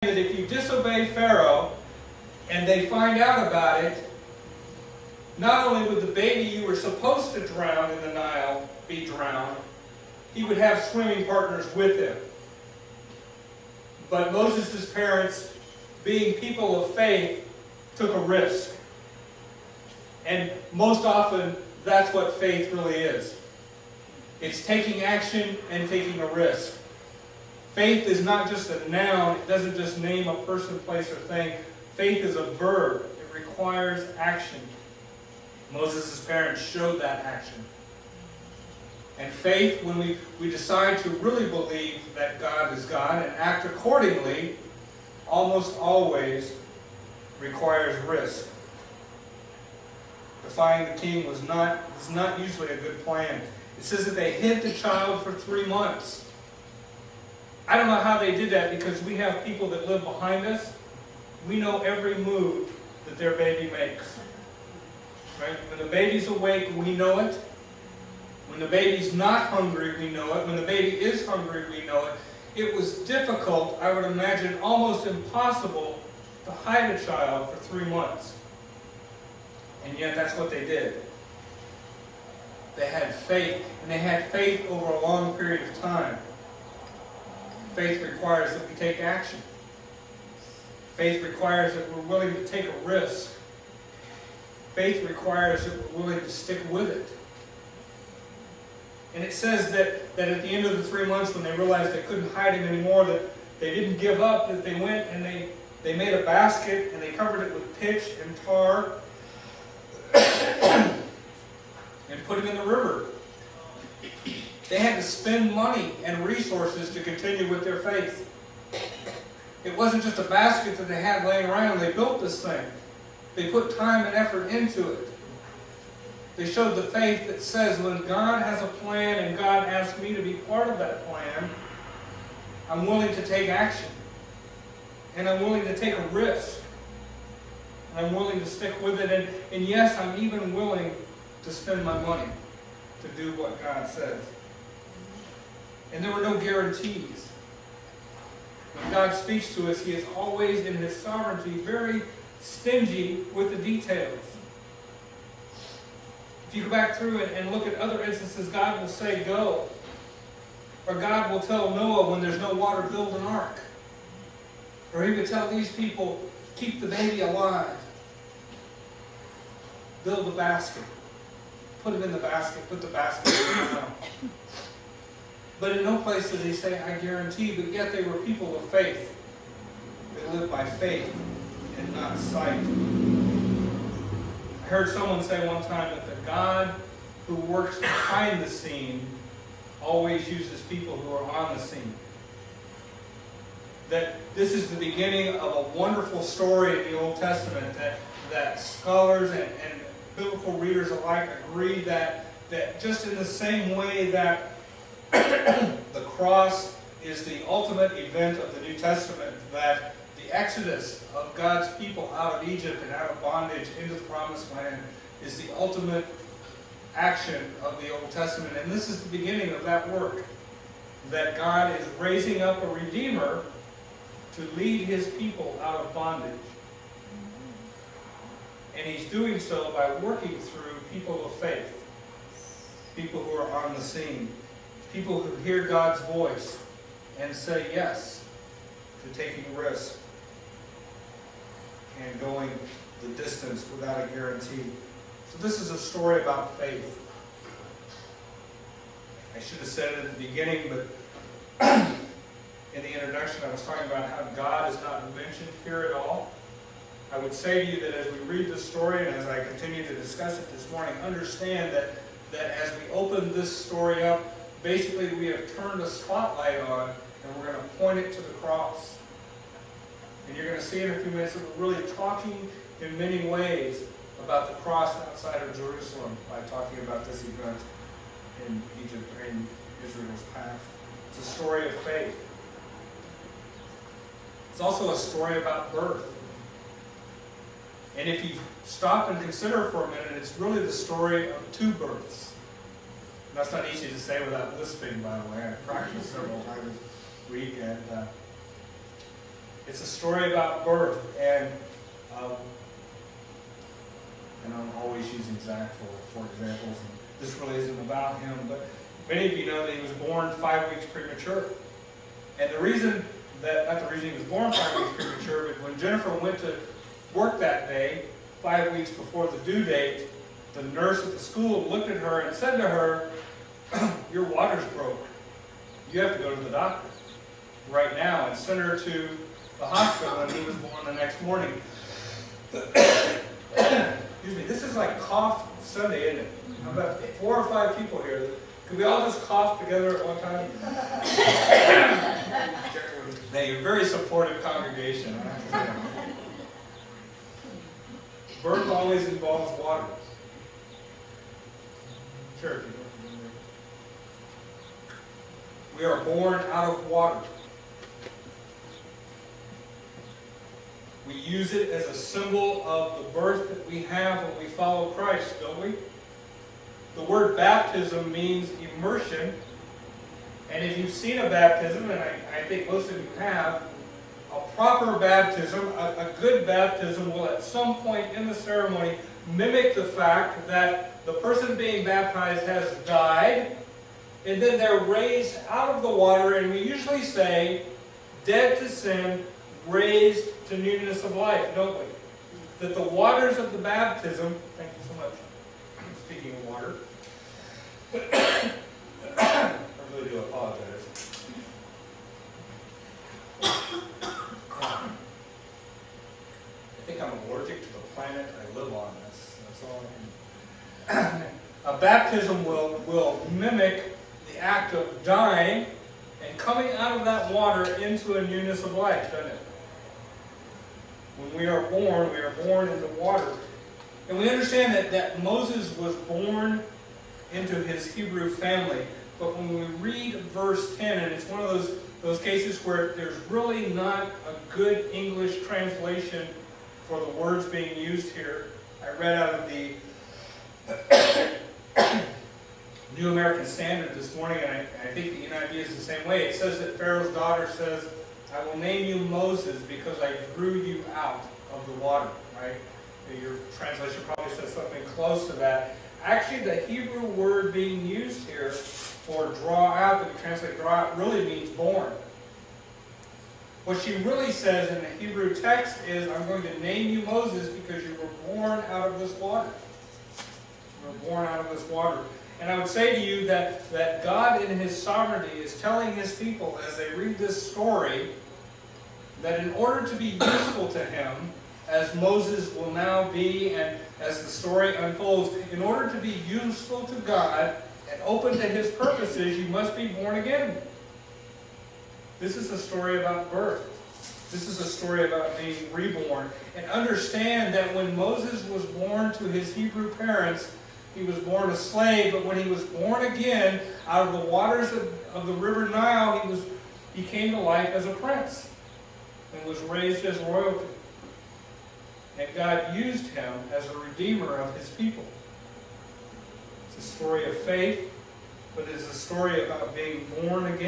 that if you disobey Pharaoh and they find out about it, not only would the baby you were supposed to drown in the Nile be drowned, he would have swimming partners with him. But Moses' parents, being people of faith, took a risk. And most often, that's what faith really is. It's taking action and taking a risk. Faith is not just a noun. It doesn't just name a person, place, or thing. Faith is a verb. It requires action. Moses' parents showed that action. And faith, when we decide to really believe that God is God and act accordingly, almost always requires risk. Defying the king was not usually a good plan. It says that they hid the child for 3 months. I don't know how they did that, because we have people that live behind us. We know every move that their baby makes. Right? When the baby's awake, we know it. When the baby's not hungry, we know it. When the baby is hungry, we know it. It was difficult, I would imagine almost impossible, to hide a child for 3 months. And yet that's what they did. They had faith, and they had faith over a long period of time. Faith requires that we take action. Faith requires that we're willing to take a risk. Faith requires that we're willing to stick with it. And it says that at the end of the 3 months, when they realized they couldn't hide him anymore, that they didn't give up, that they went and they made a basket and they covered it with pitch and tar and put him in the river. They had to spend money and resources to continue with their faith. It wasn't just a basket that they had laying around. They built this thing. They put time and effort into it. They showed the faith that says, when God has a plan and God asks me to be part of that plan, I'm willing to take action. And I'm willing to take a risk. And I'm willing to stick with it. And yes, I'm even willing to spend my money to do what God says. And there were no guarantees. When God speaks to us, He is always, in His sovereignty, very stingy with the details. If you go back through and look at other instances, God will say, go. Or God will tell Noah, when there's no water, build an ark. Or He would tell these people, keep the baby alive. Build a basket. Put him in the basket. Put the basket in the ground. But in no place does He say, I guarantee, but yet they were people of faith. They lived by faith and not sight. I heard someone say one time that the God who works behind the scene always uses people who are on the scene. That this is the beginning of a wonderful story in the Old Testament that scholars and biblical readers alike agree that just in the same way that the cross is the ultimate event of the New Testament, that the exodus of God's people out of Egypt and out of bondage into the Promised Land is the ultimate action of the Old Testament. And this is the beginning of that work, that God is raising up a Redeemer to lead His people out of bondage. And He's doing so by working through people of faith, people who are on the scene, people who hear God's voice and say yes to taking risk and going the distance without a guarantee. So this is a story about faith. I should have said it at the beginning, but in the introduction I was talking about how God is not mentioned here at all. I would say to you that as we read this story and as I continue to discuss it this morning, understand that as we open this story up, basically we have turned a spotlight on and we're going to point it to the cross. And you're going to see in a few minutes that we're really talking in many ways about the cross outside of Jerusalem by talking about this event in Egypt, in Israel's past. It's a story of faith. It's also a story about birth. And if you stop and consider for a minute, it's really the story of two births. That's not easy to say without lisping, by the way. I practiced several times this week, and It's a story about birth, and I'm always using Zach for examples. And this really isn't about him, but many of you know that he was born 5 weeks premature. And the reason that, not the reason he was born 5 weeks premature, but when Jennifer went to work that day, 5 weeks before the due date, the nurse at the school looked at her and said to her, "Your water's broke. You have to go to the doctor right now," and sent her to the hospital, and he was born the next morning. Excuse me, this is like Cough Sunday, isn't it? How about 4 or 5 people here? Could we all just cough together at one time? Now, you're a very supportive congregation. I have to say. Birth always involves water. Sure. We are born out of water. We use it as a symbol of the birth that we have when we follow Christ, don't we? The word baptism means immersion. And if you've seen a baptism, and I think most of you have, a proper baptism, a good baptism will at some point in the ceremony mimic the fact that the person being baptized has died, and then they're raised out of the water, and we usually say, dead to sin, raised to newness of life, don't we? That the waters of the baptism, thank you so much, speaking of water, I really do apologize. I think I'm allergic to the planet I live on. That's all I can. A baptism will mimic the act of dying and coming out of that water into a newness of life, doesn't it? When we are born into water. And we understand that Moses was born into his Hebrew family. But when we read verse 10, and it's one of those cases where there's really not a good English translation for the words being used here. I read out of the New American Standard this morning, and I think the NIV is the same way. It says that Pharaoh's daughter says, "I will name you Moses because I drew you out of the water," right? Your translation probably says something close to that. Actually, the Hebrew word being used here for draw out, that we translate draw out, really means born. What she really says in the Hebrew text is, "I'm going to name you Moses because you were born out of this water." You were born out of this water. And I would say to you that God in His sovereignty is telling His people as they read this story that in order to be useful to Him, as Moses will now be and as the story unfolds, in order to be useful to God and open to His purposes, you must be born again. This is a story about birth. This is a story about being reborn. And understand that when Moses was born to his Hebrew parents, he was born a slave, but when he was born again out of the waters of the river Nile, he came to life as a prince and was raised as royalty. And God used him as a redeemer of His people. It's a story of faith, but it's a story about being born again.